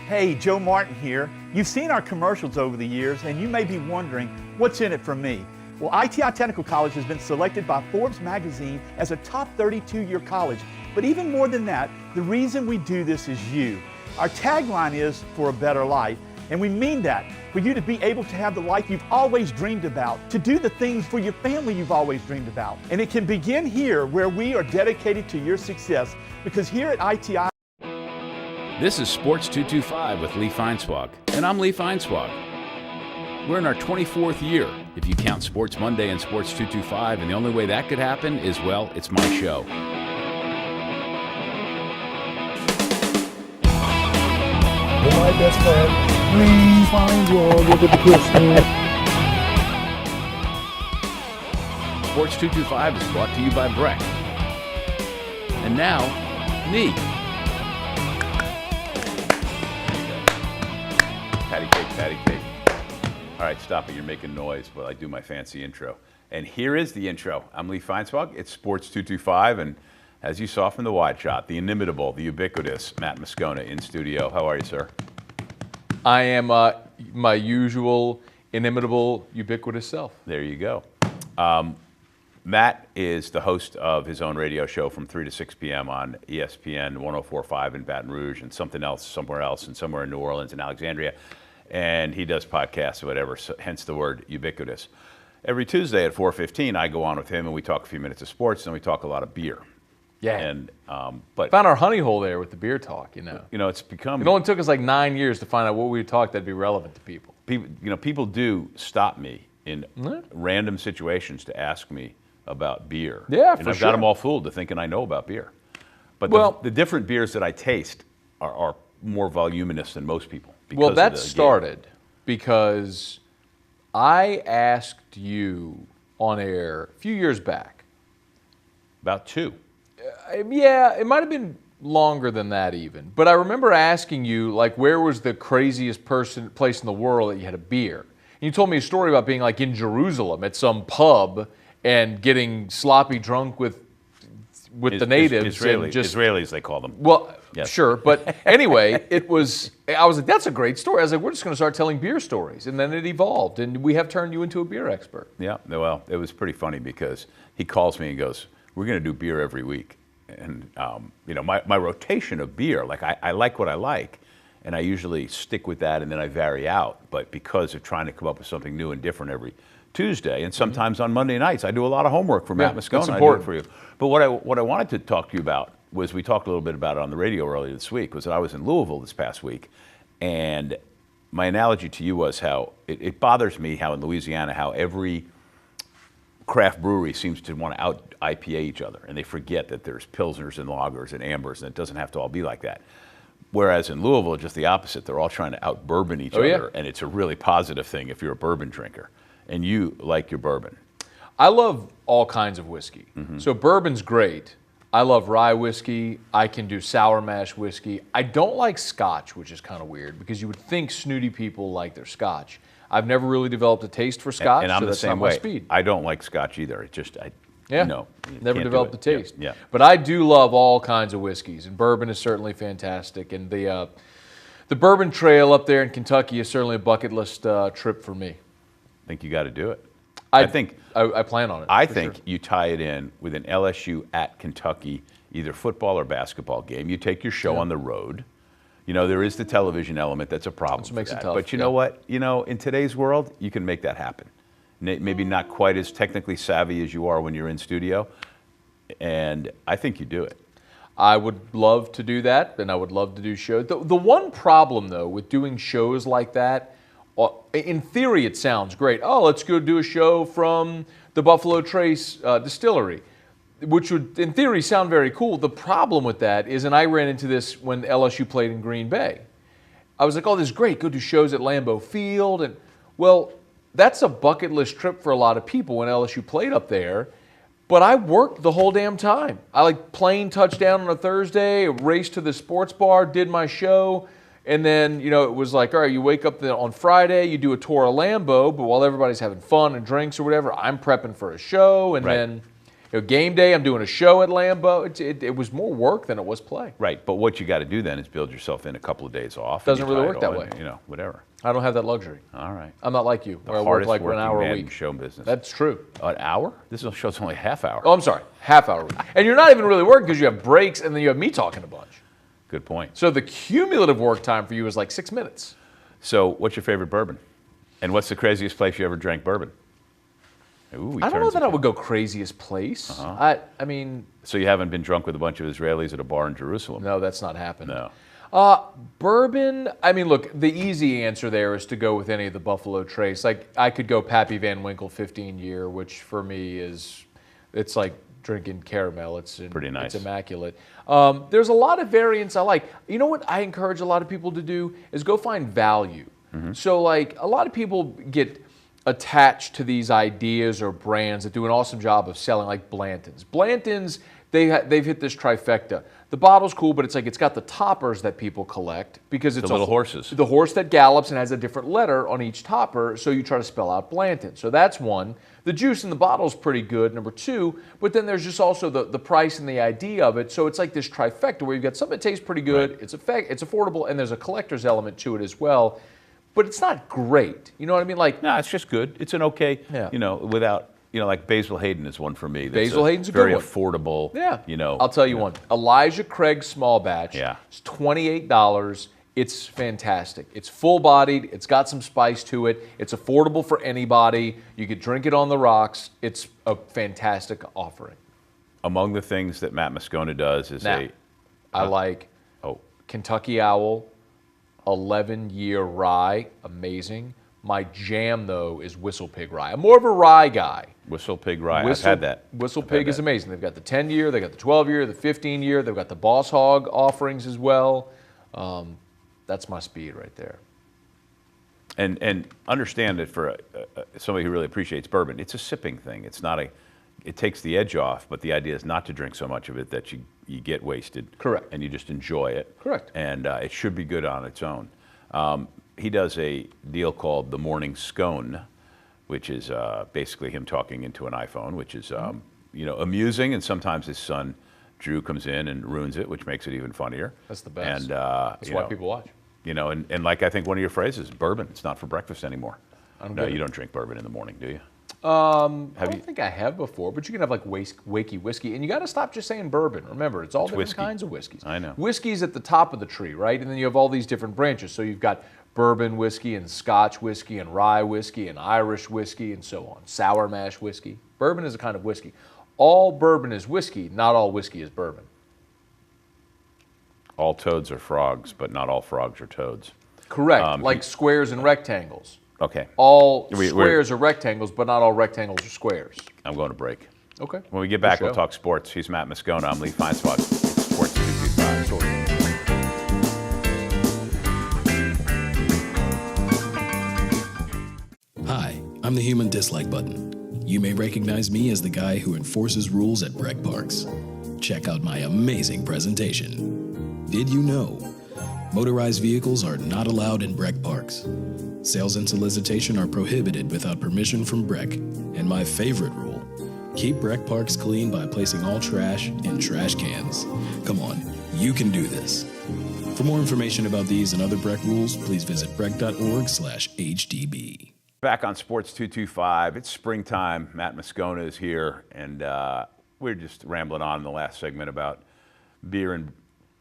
Hey, Joe Martin here. You've seen our commercials over the years, and you may be wondering, what's in it for me? Well, ITI Technical College has been selected by Forbes magazine as a top 32-year college. But even more than that, the reason we do this is you. Our tagline is, for a better life, and we mean that, for you to be able to have the life you've always dreamed about, to do the things for your family you've always dreamed about. And it can begin here, where we are dedicated to your success, because here at ITI, This is Sports 225 with Lee Feinswag, and I'm Lee Feinswag. We're in our 24th year, if you count Sports Monday and Sports 225, and the only way that could happen is, well, it's my show. My best friend, Lee Feinswag, look at the Christmas. Sports 225 is brought to you by Breck. And now, me. Patty cake, patty cake. All right, stop it. You're making noise while I do my fancy intro. And here is the intro. I'm Lee Feinswag. It's Sports 225, and as you saw from the wide shot, the inimitable, the ubiquitous Matt Moscona in studio. How are you, sir? I am my usual inimitable, ubiquitous self. There you go. Matt is the host of his own radio show from 3 to 6 p.m. on ESPN 104.5 in Baton Rouge, and something else somewhere else, and somewhere in New Orleans and Alexandria. And he does podcasts or whatever, so hence the word ubiquitous. Every Tuesday at 4:15, I go on with him, and we talk a few minutes of sports, and we talk a lot of beer. Yeah. And but Found our honey hole there with the beer talk, you know. You know, it's become. It only took us like 9 years to find out what we would talk that'd be relevant to people. People do stop me in random situations to ask me about beer. Yeah, and for I've sure. got them all fooled to thinking I know about beer. But Well- the different beers that I taste are more voluminous than most people. Well, because that of the started because I asked you on air a few years back. About two. Yeah, it might have been longer than that even. But I remember asking you, like, where was the craziest place in the world that you had a beer? And you told me a story about being like in Jerusalem at some pub and getting sloppy drunk with the natives. Israelis, they call them. Well, Yes. sure. But anyway, I was like, that's a great story. I was like, we're just going to start telling beer stories. And then it evolved. And we have turned you into a beer expert. Yeah, well, it was pretty funny because he calls me and goes, we're going to do beer every week. And, my rotation of beer, like I like what I like, and I usually stick with that and then I vary out. But because of trying to come up with something new and different every Tuesday, and sometimes on Monday nights, I do a lot of homework for Matt Moscona. that's important. I do it for you. But what I wanted to talk to you about was, we talked a little bit about it on the radio earlier this week, was that I was in Louisville this past week, and my analogy to you was how it bothers me how in Louisiana, how every craft brewery seems to want to out IPA each other, and they forget that there's pilsners and lagers and ambers, and it doesn't have to all be like that. Whereas in Louisville, just the opposite. They're all trying to out bourbon each other, yeah. and it's a really positive thing if you're a bourbon drinker, and you like your bourbon. I love all kinds of whiskey. So bourbon's great. I love rye whiskey. I can do sour mash whiskey. I don't like scotch, which is kind of weird because you would think snooty people like their scotch. I've never really developed a taste for scotch, And I'm so the that's same not way. my speed. I don't like scotch either. It just, Never can't developed do the it. taste. Yeah. But I do love all kinds of whiskeys, and bourbon is certainly fantastic. And the Bourbon Trail up there in Kentucky is certainly a bucket list trip for me. I think you got to do it. I plan on it. I for think sure. you tie it in with an LSU at Kentucky, either football or basketball game. You take your show on the road. You know, there is the television element that's a problem. That's what makes for it that. tough, But you know what? You know, in today's world, you can make that happen. Maybe not quite as technically savvy as you are when you're in studio, and I think you do it. I would love to do that, and I would love to do shows. The one problem, though, with doing shows like that, in theory, it sounds great. Oh, let's go do a show from the Buffalo Trace distillery, which would, in theory, sound very cool. The problem with that is, and I ran into this when LSU played in Green Bay. I was like, oh, this is great. Go do shows at Lambeau Field. And, well, that's a bucket list trip for a lot of people when LSU played up there. But I worked the whole damn time. I like plane touchdown on a Thursday, raced to the sports bar, did my show. And then, it was like, all right, you wake up on Friday, you do a tour of Lambeau, but while everybody's having fun and drinks or whatever, I'm prepping for a show. And Right. then game day, I'm doing a show at Lambeau. It was more work than it was play. Right, but what you got to do then is build yourself in a couple of days off. Doesn't and you really tie work it that all way. in, whatever. I don't have that luxury. All right. I'm not like you, where I work Hardest like an working hour man a in week. show business. That's true. An hour? This show's only a half hour. Oh, I'm sorry, half hour a week. And you're not even really working because you have breaks and then you have me talking a bunch. Good point. So the cumulative work time for you is like 6 minutes. So what's your favorite bourbon? And what's the craziest place you ever drank bourbon? Ooh, I don't know that I would go craziest place. I mean, So you haven't been drunk with a bunch of Israelis at a bar in Jerusalem? no, that's not happened. No. Bourbon, I mean, look, the easy answer there is to go with any of the Buffalo Trace. Like, I could go Pappy Van Winkle 15-year, which for me it's like drinking caramel. It's Pretty nice. It's immaculate. There's a lot of variants I like. You know what I encourage a lot of people to do is go find value. So, like, a lot of people get attached to these ideas or brands that do an awesome job of selling, like Blanton's. Blanton's, they've hit this trifecta. The bottle's cool, but it's got the toppers that people collect because it's The little horses. The horse that gallops and has a different letter on each topper, so you try to spell out Blanton. So that's one. The juice in the bottle is pretty good, number two, but then there's just also the price and the idea of it. So it's like this trifecta where you've got something that tastes pretty good, Right. it's affordable, and there's a collector's element to it as well. But it's not great. You know what I mean? Like, No, it's just good. It's an okay, Yeah. without, like Basil Hayden is one for me. That's Basil Hayden's a good very one. affordable. yeah. You I'll tell you one. Elijah Craig Small Batch. Yeah. It's $28. It's fantastic. It's full-bodied. It's got some spice to it. It's affordable for anybody. You could drink it on the rocks. It's a fantastic offering. Among the things that Matt Moscona does is Now, I like oh, Kentucky Owl, 11-year rye, amazing. My jam, though, is Whistle Pig Rye. I'm more of a rye guy. Whistle Pig Rye. I've had that. Whistle I've had Pig is that. amazing. They've got the 10-year, they've got the 12-year, the 15-year, they've got the Boss Hog offerings as well. That's my speed right there. And understand that for somebody who really appreciates bourbon, it's a sipping thing. It's not it takes the edge off, but the idea is not to drink so much of it that you get wasted. Correct. And you just enjoy it. Correct. And it should be good on its own. He does a deal called the Morning Scone, which is basically him talking into an iPhone, which is amusing. And sometimes his son Drew comes in and ruins it, which makes it even funnier. That's the best. And That's why people watch. And like I think one of your phrases, bourbon. It's not for breakfast anymore. get You it. don't drink bourbon in the morning, do you? I don't think I have before, but you can have like wakey whiskey, and you got to stop just saying bourbon. Remember, it's all different whiskey. kinds of whiskeys. I know. Whiskey's at the top of the tree, right? And then you have all these different branches. So you've got bourbon whiskey and Scotch whiskey and rye whiskey and Irish whiskey and so on. Sour mash whiskey. Bourbon is a kind of whiskey. All bourbon is whiskey. Not all whiskey is bourbon. All toads are frogs, but not all frogs are toads. Correct. Like squares and rectangles. Okay. All We're- squares are rectangles, but not all rectangles are squares. I'm going to break. Okay. When we get back, Good we'll show. talk sports. He's Matt Moscona. I'm Lee Feinspot. Sports 225. Hi, I'm the human dislike button. You may recognize me as the guy who enforces rules at Breck Parks. Check out my amazing presentation. Did you know? Motorized vehicles are not allowed in Breck Parks. Sales and solicitation are prohibited without permission from Breck. And my favorite rule, keep Breck Parks clean by placing all trash in trash cans. Come on, you can do this. For more information about these and other Breck rules, please visit breck.org/HDB. Back on Sports 225. It's springtime. Matt Moscona is here, and we're just rambling on in the last segment about beer and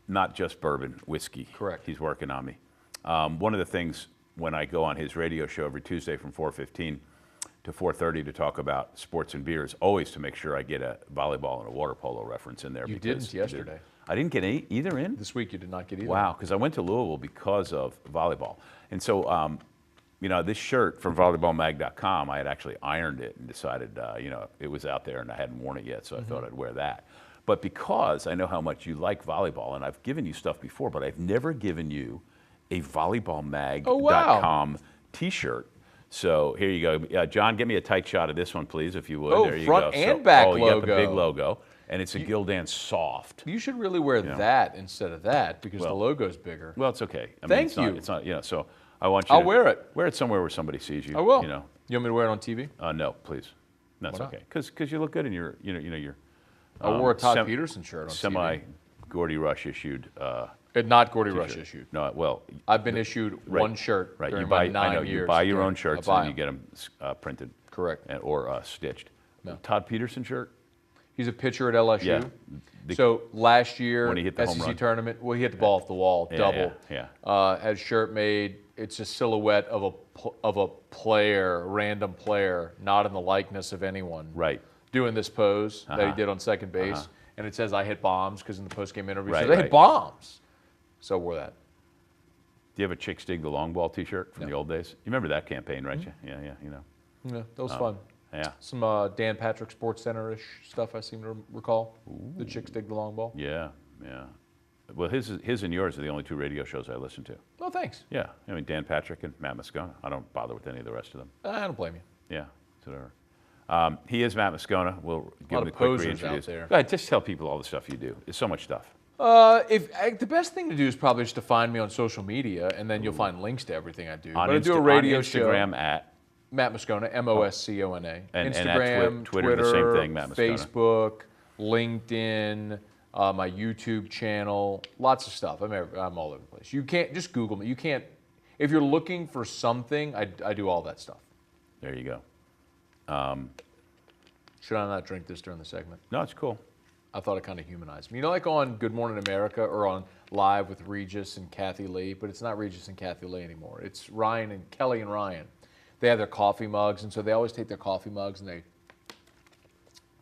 not just bourbon, whiskey. Correct. He's working on me. One of the things when I go on his radio show every Tuesday from 4:15 to 4:30 to talk about sports and beers, always to make sure I get a volleyball and a water polo reference in there. You because didn't yesterday. I didn't get either in? This week you did not get either. Wow, because I went to Louisville because of volleyball. And so, this shirt from volleyballmag.com, I had actually ironed it and decided, it was out there and I hadn't worn it yet, so I thought I'd wear that. But because I know how much you like volleyball, and I've given you stuff before, but I've never given you a volleyballmag.com t-shirt. So here you go. John, give me a tight shot of this one, please, if you would. Oh, there you front go. and back you got the big logo. logo. And it's a Gildan Soft. You should really wear that instead of that because the logo's bigger. Well, it's okay. Thank you. It's not, so I want you I'll to wear it. Wear it somewhere where somebody sees you. I will. You know. You want me to wear it on TV? No, please. That's Why not? okay. Because you look good in your I wore a Todd Peterson shirt on Semi TV. Gordy Rush issued. Not Gordy Rush issued. No, well, I've been issued one shirt right. during You buy, my 9 I know, years. you buy your Yeah, own shirts I buy and you 'em. get them printed. Correct. Or stitched. No. Todd Peterson shirt? He's a pitcher at LSU. Yeah. So last year, When he hit the home SEC run. tournament, well, he hit the ball off the wall, Yeah, double. yeah. Had a shirt made. It's a silhouette of a player, a random player, not in the likeness of anyone. Right. Doing this pose that he did on second base, and it says "I hit bombs" because in the post-game interview, he says "I hit bombs." So I wore that. Do you have a Chicks Dig the Long Ball T-shirt from the old days? You remember that campaign, right? Yeah, you know. Yeah, that was fun. Yeah. Some Dan Patrick Sports Center-ish stuff I seem to recall. The Chicks Dig the Long Ball. Yeah. Well, his and yours are the only two radio shows I listen to. Oh, thanks. Yeah, I mean Dan Patrick and Matt Moscona. I don't bother with any of the rest of them. I don't blame you. Yeah, it's whatever. He is Matt Moscona. We'll give him of the quick posers reintroduce. out there. Go ahead, just tell people all the stuff you do. It's so much stuff. The best thing to do is probably just to find me on social media, and then you'll find links to everything I do. On, but I do a radio on Instagram show. at Matt Moscona, Moscona. And at Instagram, Twitter, the same thing, Matt Moscona. Facebook, LinkedIn, my YouTube channel, lots of stuff. I'm all over the place. You can't just Google me. You can't. If you're looking for something, I do all that stuff. There you go. Should I not drink this during the segment? No, it's cool. I thought it kind of humanized me. You know, like on Good Morning America or on Live with Regis and Kathy Lee, but it's not Regis and Kathy Lee anymore. It's Ryan and Kelly and Ryan. They have their coffee mugs, and so they always take their coffee mugs and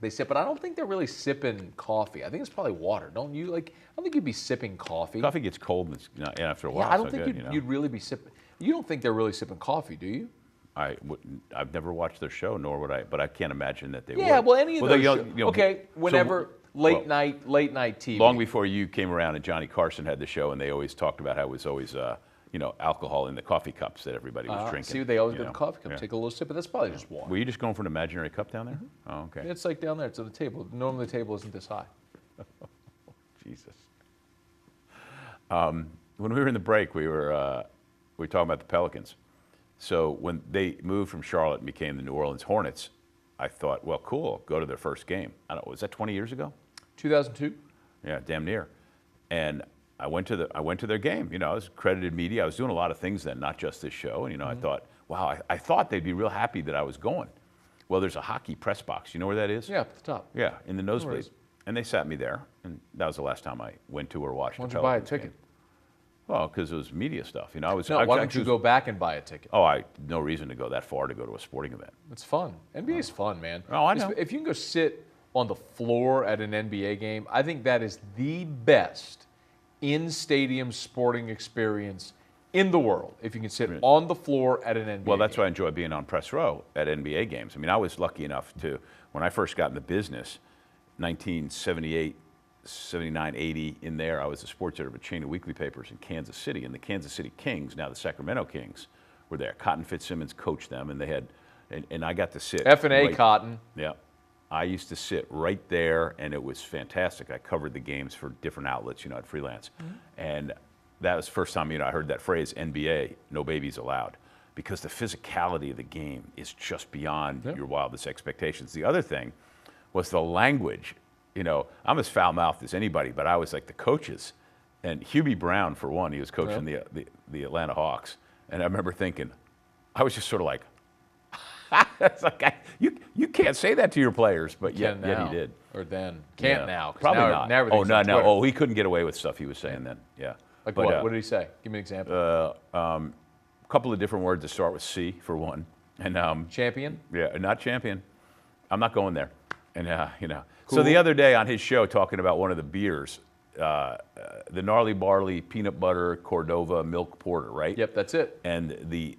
they sip. But I don't think they're really sipping coffee. I think it's probably water. Don't you? Like, I don't think you'd be sipping coffee. Coffee gets cold and after a while. Yeah, I don't it's think not good, you'd really be sipping. You don't think they're really sipping coffee, do you? I've never watched their show, nor would I, but I can't imagine that they would. Yeah, well, any of those. they- Okay, whenever late well, night TV. Long before you came around and Johnny Carson had the show, and they always talked about how it was always, alcohol in the coffee cups that everybody was drinking. See, they always you get the know? coffee cup. Yeah. Take a little sip, but that's probably just water. Were you just going for an imaginary cup down there? Oh, okay. It's like down there. It's on the table. Normally the table isn't this high. Jesus. When we were in the break, we were talking about the Pelicans. So when they moved from Charlotte and became the New Orleans Hornets, I thought, well, cool, go to their first game. I don't know, was that 20 years ago? 2002. Yeah, damn near. And I went to their game. You know, I was accredited media. I was doing a lot of things then, not just this show. And I thought, wow, I thought they'd be real happy that I was going. Well, there's a hockey press box. You know where that is? Yeah, up at the top. Yeah, in the where it nosebleed. is. And they sat me there, and that was the last time I went to or watched Why the don't you buy a Pelicans ticket? game. Well, because it was media stuff. I was. No, I why don't actually you go back and buy a ticket? Oh, no reason to go that far to go to a sporting event. It's fun. NBA's fun, man. Oh, I know. If you can go sit on the floor at an NBA game, I think that is the best in-stadium sporting experience in the world. If you can sit on the floor at an NBA Well, that's game. why I enjoy being on press row at NBA games. I mean, I was lucky enough to, when I first got in the business, 1978, 79, 80, in there, I was a sports editor of a chain of weekly papers in Kansas City, and the Kansas City Kings, now the Sacramento Kings, were there. Cotton Fitzsimmons coached them, and they had, and I got to sit. F&A right- Cotton. Yeah. I used to sit right there, and it was fantastic. I covered the games for different outlets, at freelance. And that was the first time, I heard that phrase, NBA, no babies allowed, because the physicality of the game is just beyond your wildest expectations. The other thing was the language. I'm as foul-mouthed as anybody, but I was like the coaches. And Hubie Brown, for one, he was coaching the Atlanta Hawks. And I remember thinking, I was just sort of like, it's like you can't say that to your players, but yet he did. Or then. Can't Yeah. now. 'cause Probably now, not. Now everything's no. on Twitter. Oh, he couldn't get away with stuff he was saying then. Yeah. Like But, what? What did he say? Give me an example. A couple of different words that start with C, for one. And Champion? yeah, not champion. I'm not going there. And So Cool. the other day on his show, talking about one of the beers, the Gnarly Barley Peanut Butter Cordova Milk Porter, right? Yep, that's it. And the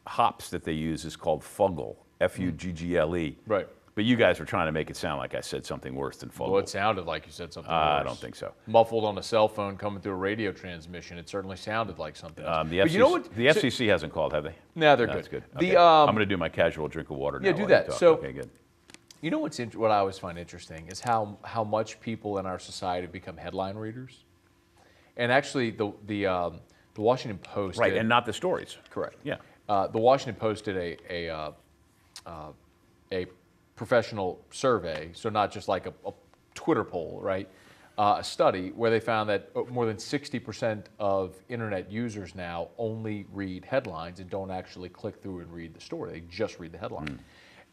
hops that they use is called Fuggle, F-U-G-G-L-E. Right. But you guys were trying to make it sound like I said something worse than Fuggle. Well, it sounded like you said something I worse. don't think so. Muffled on a cell phone coming through a radio transmission, it certainly sounded like something else. The But FCC, you know what? the FCC hasn't called, have they? Nah, they're No, good. That's good. The, Okay. I'm going to do my casual drink of water now. Yeah, do while that. you talk. So- okay, good. You know what I always find interesting is how much people in our society become headline readers. And actually, the Washington Post Right, did, and not the stories. correct. Yeah. The Washington Post did a professional survey, so not just like a Twitter poll, right? A study where they found that more than 60% of internet users now only read headlines and don't actually click through and read the story. They just read the headline.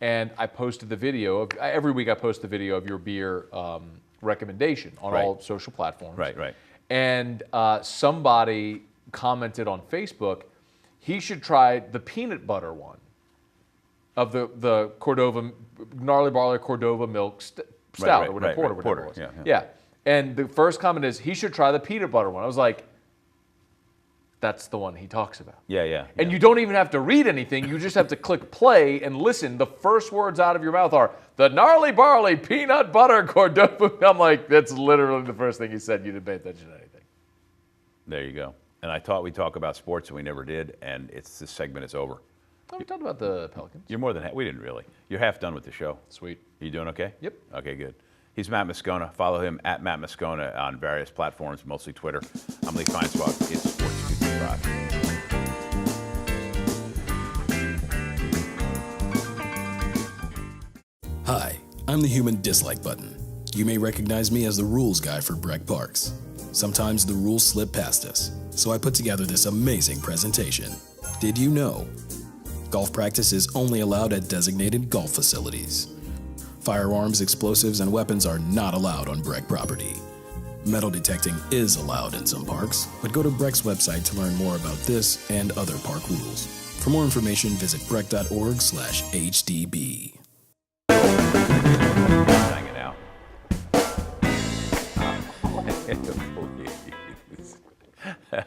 And I posted the video of, every week I post the video of your beer recommendation on all social platforms. Right. And somebody commented on Facebook, he should try the peanut butter one of the Cordova, Gnarly Barley Cordova Milk Stout, or whatever it was. Yeah. And the first comment is, he should try the peanut butter one. I was like, that's the one he talks about. Yeah. And you don't even have to read anything. You just have to click play and listen. The first words out of your mouth are, the Gnarly Barley Peanut Butter Cordova. I'm like, that's literally the first thing he said. You didn't pay attention to anything. There you go. And I thought we'd talk about sports, and we never did, and this segment is over. Oh, we talked about the Pelicans. You're more than we didn't really. You're half done with the show. Sweet. You doing okay? Yep. Okay, good. He's Matt Moscona. Follow him at Matt Moscona on various platforms, mostly Twitter. I'm Lee Feinswag. It's Sports 225. Hi, I'm the human dislike button. You may recognize me as the rules guy for Breck Parks. Sometimes the rules slip past us, so I put together this amazing presentation. Did you know? Golf practice is only allowed at designated golf facilities. Firearms, explosives, and weapons are not allowed on Breck property. Metal detecting is allowed in some parks, but go to Breck's website to learn more about this and other park rules. For more information, visit breck.org/HDB. Hanging out.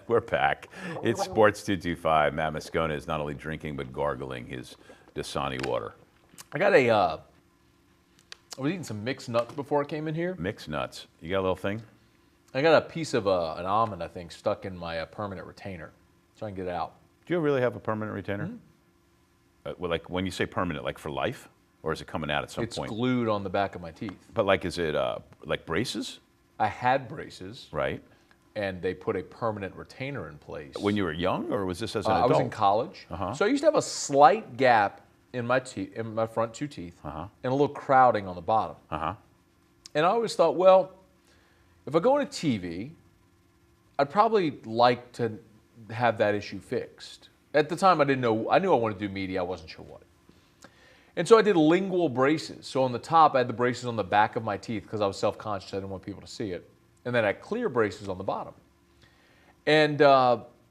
We're back. It's Sports 225. Matt Moscona is not only drinking, but gargling his Dasani water. I got I was eating some mixed nuts before I came in here. Mixed nuts. You got a little thing? I got a piece of an almond, I think, stuck in my permanent retainer. So I can get it out. Do you really have a permanent retainer? Well, like when you say permanent, like for life? Or is it coming out at some point? It's glued on the back of my teeth. But like, is it like braces? I had braces. Right. And they put a permanent retainer in place. When you were young, or was this as an adult? I was in college. So I used to have a slight gap in my teeth, in my front two teeth, and a little crowding on the bottom. And I always thought, well, if I go into TV, I'd probably like to have that issue fixed. At the time, I didn't know. I knew I wanted to do media. I wasn't sure what. And so I did lingual braces. So on the top, I had the braces on the back of my teeth because I was self-conscious. I didn't want people to see it. And then I had clear braces on the bottom. And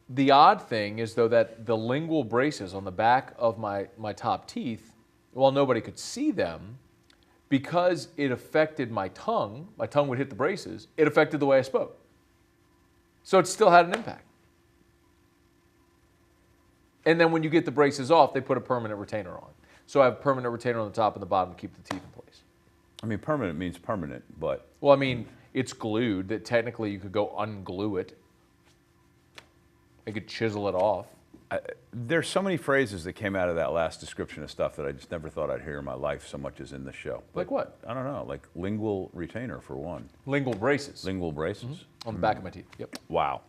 the odd thing is, though, that the lingual braces on the back of my top teeth, while nobody could see them, because it affected my tongue would hit the braces, it affected the way I spoke. So it still had an impact. And then when you get the braces off, they put a permanent retainer on. So I have a permanent retainer on the top and the bottom to keep the teeth in place. I mean, permanent means permanent, but... Well, I mean, it's glued. That technically you could go unglue it. I could chisel it off. There's so many phrases that came out of that last description of stuff that I just never thought I'd hear in my life so much as in this show. Like what? I don't know, like lingual retainer for one. Lingual braces. Lingual braces? On the back of my teeth, yep. Wow.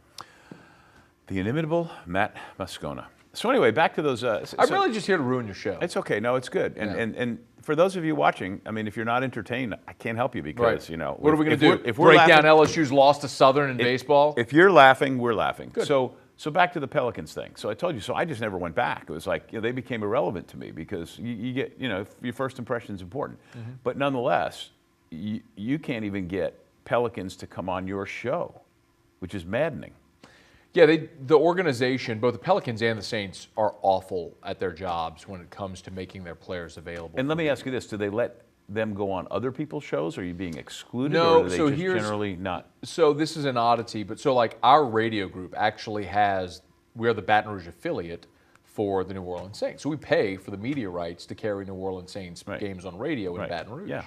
The inimitable Matt Moscona. So anyway, back to those... I'm really just here to ruin your show. It's okay, no, it's good. And for those of you watching, I mean, if you're not entertained, I can't help you because, you know... What are we going to do? If we're break laughing, down LSU's loss to Southern in baseball? If you're laughing, we're laughing. Good. So back to the Pelicans thing. So I told you, so I just never went back. It was like, you know, they became irrelevant to me because you get, you know, your first impression is important. But nonetheless, you can't even get Pelicans to come on your show, which is maddening. Yeah, the organization, both the Pelicans and the Saints, are awful at their jobs when it comes to making their players available. And let me ask you this, do they let them go on other people's shows? Are you being excluded, no, or do they so just generally not? So this is an oddity, but so like our radio group actually has, we're the Baton Rouge affiliate for the New Orleans Saints. So we pay for the media rights to carry New Orleans Saints games on radio in Baton Rouge. Yeah.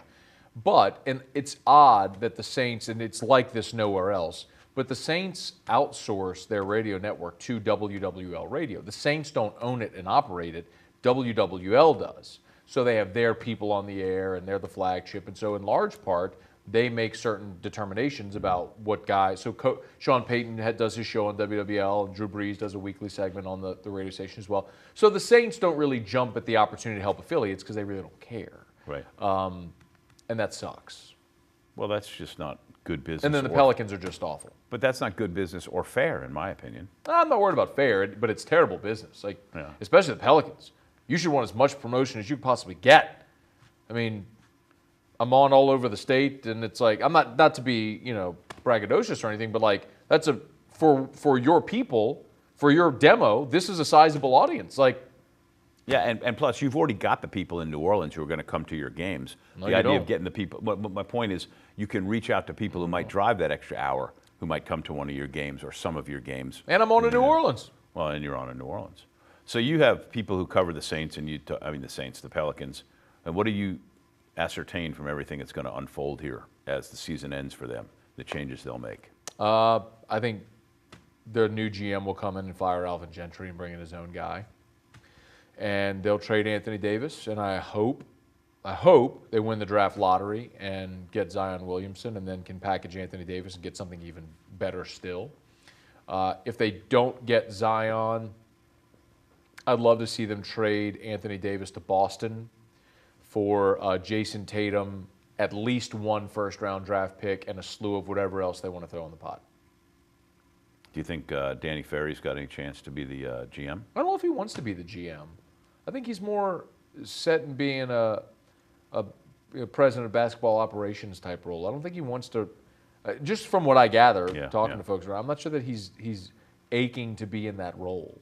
But, and it's odd that the Saints, and it's like this nowhere else, but the Saints outsource their radio network to WWL Radio. The Saints don't own it and operate it. WWL does. So they have their people on the air, and they're the flagship. And so in large part, they make certain determinations about what guys. So Sean Payton does his show on WWL, and Drew Brees does a weekly segment on the radio station as well. So the Saints don't really jump at the opportunity to help affiliates because they really don't care. Right. And that sucks. Well, that's just not good business. And then the Pelicans are just awful. But that's not good business or fair, in my opinion. I'm not worried about fair, but it's terrible business. Like, Yeah. especially the Pelicans. You should want as much promotion as you could possibly get. I mean, I'm on all over the state, and it's like, I'm not to be, braggadocious or anything, but like, that's for your people, for your demo, this is a sizable audience. Like, Yeah, and plus, you've already got the people in New Orleans who are going to come to your games. No, the you idea don't. of getting the people, my point is, you can reach out to people who might drive that extra hour, who might come to one of your games or some of your games. and I'm on in New Orleans. Well, and you're on in New Orleans. So you have people who cover the Saints, and the Pelicans. And what do you ascertain from everything that's going to unfold here as the season ends for them, the changes they'll make? I think their new GM will come in and fire Alvin Gentry and bring in his own guy. And they'll trade Anthony Davis, and I hope they win the draft lottery and get Zion Williamson, and then can package Anthony Davis and get something even better still. If they don't get Zion, I'd love to see them trade Anthony Davis to Boston for Jason Tatum, at least one first-round draft pick, and a slew of whatever else they want to throw in the pot. Do you think Danny Ferry's got any chance to be the GM? I don't know if he wants to be the GM. I think he's more set in being a president of basketball operations type role. I don't think he wants to. Just from what I gather, talking to folks around, I'm not sure that he's aching to be in that role.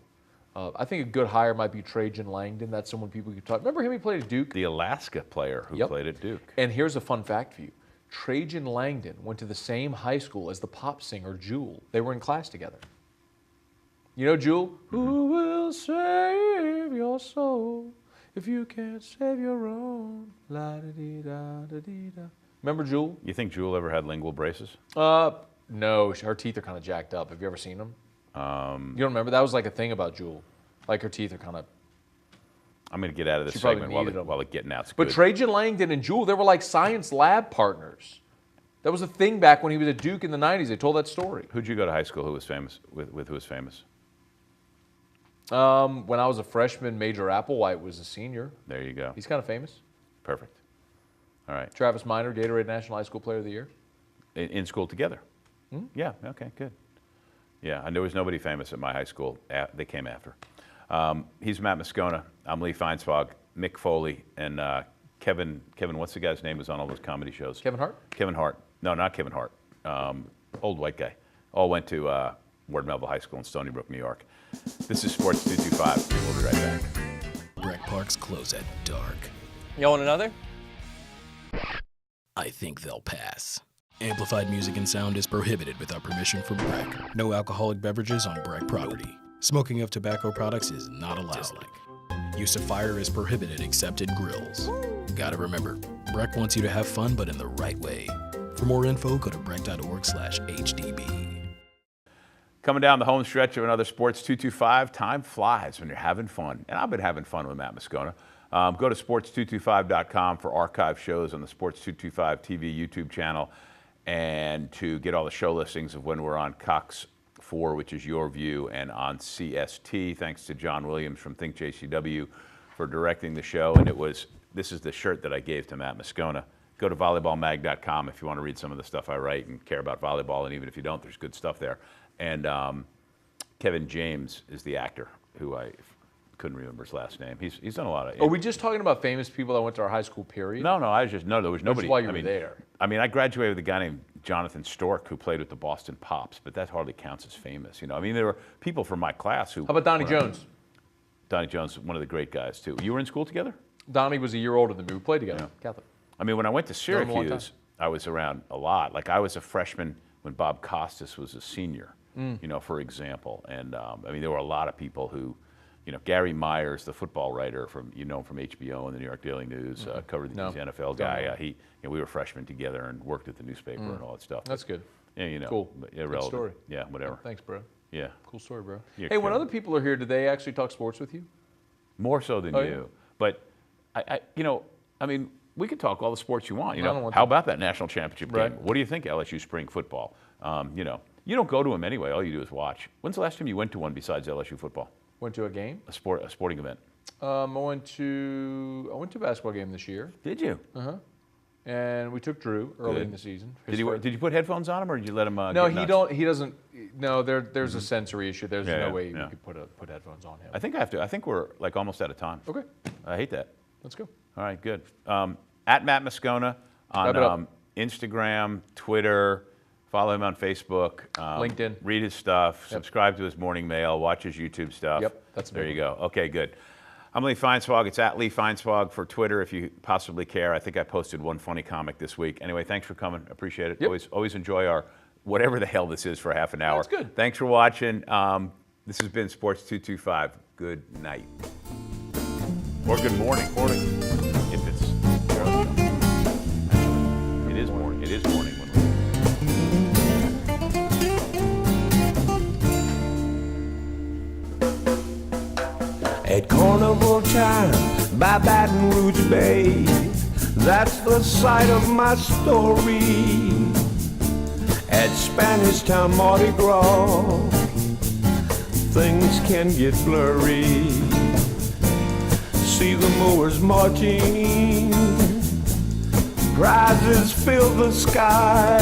I think a good hire might be Trajan Langdon. That's someone people could talk. Remember him? He played at Duke. The Alaska player who played at Duke. And here's a fun fact for you: Trajan Langdon went to the same high school as the pop singer Jewel. They were in class together. You know Jewel? Who will save your soul if you can't save your own? La-da-dee-da-da-dee-da. Remember Jewel? You think Jewel ever had lingual braces? No. Her teeth are kind of jacked up. Have you ever seen them? You don't remember? That was like a thing about Jewel. Like her teeth are kind of. I'm going to get out of this She probably segment needed them. while it's getting out. But Good. Trajan Langdon and Jewel, they were like science lab partners. That was a thing back when he was at Duke in the 90s. They told that story. Who'd you go to high school who was famous with who was famous? When I was a freshman, Major Applewhite was a senior. There you go. He's kind of famous. Perfect. All right. Travis Minor, Gatorade National High School Player of the Year. In school together? Yeah, okay, good. Yeah, and there was nobody famous at my high school. They came after. He's Matt Moscona. I'm Lee Feinsfog, Mick Foley, and Kevin, what's the guy's name who's on all those comedy shows? Kevin Hart? Kevin Hart. No, not Kevin Hart. Old white guy. All went to Ward Melville High School in Stony Brook, New York. This is Sports 225. We'll be right back. Breck Parks close at dark. You want another? I think they'll pass. Amplified music and sound is prohibited without permission from Breck. No alcoholic beverages on Breck property. Smoking of tobacco products is not allowed. Use of fire is prohibited except at grills. Gotta remember, Breck wants you to have fun, but in the right way. For more info, go to breck.org/HDB. Coming down the home stretch of another Sports 225. Time flies when you're having fun. And I've been having fun with Matt Moscona. Go to sports225.com for archive shows on the Sports 225 TV YouTube channel, and to get all the show listings of when we're on Cox 4, which is Your View, and on CST. Thanks to John Williams from Think JCW for directing the show. And this is the shirt that I gave to Matt Moscona. Go to volleyballmag.com if you want to read some of the stuff I write and care about volleyball. And even if you don't, there's good stuff there. And Kevin James is the actor who I couldn't remember his last name. He's done a lot of. Are we just talking about famous people that went to our high school, period? No, there was nobody. while you were there. I mean, I graduated with a guy named Jonathan Stork who played with the Boston Pops, but that hardly counts as famous. I mean, there were people from my class who. How about Donnie Jones? Donnie Jones, one of the great guys too. You were in school together? Donnie was a year older than me. We played together. Catholic. I mean, when I went to Known him a long Syracuse, I was around a lot. Like I was a freshman when Bob Costas was a senior. For example, and I mean, there were a lot of people who. Gary Myers, the football writer from HBO and the New York Daily News, covered the NFL guy. We were freshmen together and worked at the newspaper and all that stuff. That's good. Yeah, Cool. irrelevant. Good story. Yeah, whatever. Thanks, bro. Yeah, Cool story, bro. You're Hey, when kidding. other people are here, do they actually talk sports with you? more so than Oh, you. yeah. But I mean, we could talk all the sports you want. I don't want How to. about that national championship Right. game? What do you think, LSU spring football? You don't go to them anyway. All you do is watch. When's the last time you went to one besides LSU football? Went to a game. A sporting event? I went to a basketball game this year. Did you? and we took Drew early Good. in the season. Did you put headphones on him, or did you let him? No, get he nuts? don't. He doesn't. No, there's a sensory issue. There's Yeah, no way yeah. we could put headphones on him. I think I have to. I think we're like almost out of time. Okay, I hate that. let's go. All right, good. At Matt Moscona Wrap it up. on Instagram, Twitter. Follow him on Facebook. LinkedIn. Read his stuff. Subscribe to his morning mail. Watch his YouTube stuff. Yep, that's a there big you go. Okay, good. I'm Lee Feinswag. It's at Lee Feinswag for Twitter if you possibly care. I think I posted one funny comic this week. Anyway, thanks for coming. Appreciate it. Yep. Always enjoy our whatever the hell this is for half an hour. That's good. Thanks for watching. This has been Sports 225. Good night. Or good morning. If it's Actually, it is morning. It is morning when At carnival time by Baton Rouge Bay, that's the site of my story. At Spanish Town Mardi Gras, things can get blurry. See the mowers marching, prizes fill the sky.